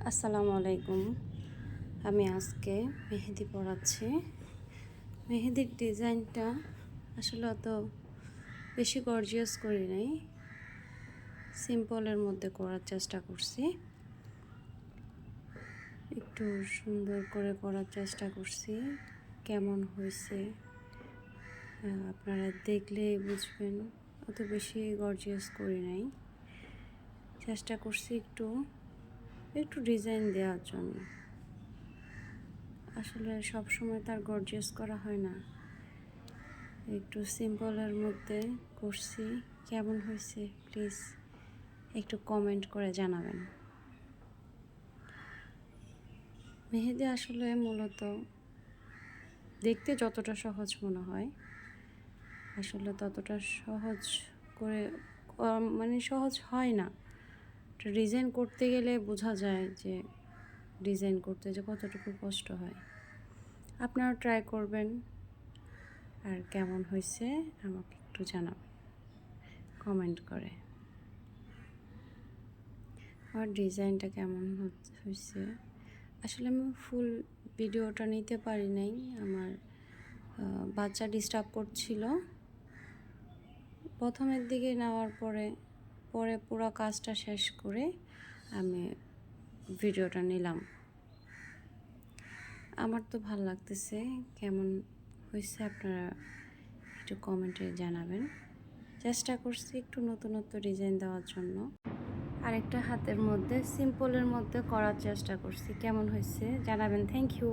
আসসালামু আলাইকুম। আমি আজকে মেহেদি পড়াচ্ছি। মেহেদির ডিজাইনটা আসলে অত বেশি গর্জিয়াস করি নাই, সিম্পলের মধ্যে করার চেষ্টা করছি। একটু সুন্দর করে করার চেষ্টা করছি। কেমন হয়েছে আপনারা দেখলেই বুঝবেন। অত বেশি গর্জিয়াস করি নাই, চেষ্টা করছি একটু একটু ডিজাইন দেওয়ার জন্য। আসলে সব সময় তার গর্জিয়াস করা হয় না, একটু সিম্পলের মধ্যে করছি। কেমন হয়েছে প্লিজ একটু কমেন্ট করে জানাবেন। মেহেদি আসলে মূলত দেখতে যতটা সহজ মনে হয়, আসলে ততটা সহজ করে মানে সহজ হয় না। ডিজাইন করতে গেলে বোঝা যায় যে ডিজাইন করতে যে কতটুকু কষ্ট হয়। আপনারা ট্রাই করবেন, আর কেমন হয়েছে আমাকে একটু জানাবেন কমেন্ট করে। আমার ডিজাইনটা কেমন হয়েছে আসলে আমি ফুল ভিডিওটা নিতে পারি নাই, আমার বাচ্চা ডিস্টার্ব করছিল। প্রথমের দিকে নেওয়ার পরে পুরো কাজটা শেষ করে আমি ভিডিওটা নিলাম। আমার তো ভালো লাগতেছে। কেমন হয়েছে আপনারা একটু কমেন্টে জানাবেন। চেষ্টা করছি একটু নতুনত্ব ডিজাইন দেওয়ার জন্য। আরেকটা হাতের মধ্যে সিম্পলের মধ্যে করার চেষ্টা করছি। কেমন হয়েছে জানাবেন। Thank you.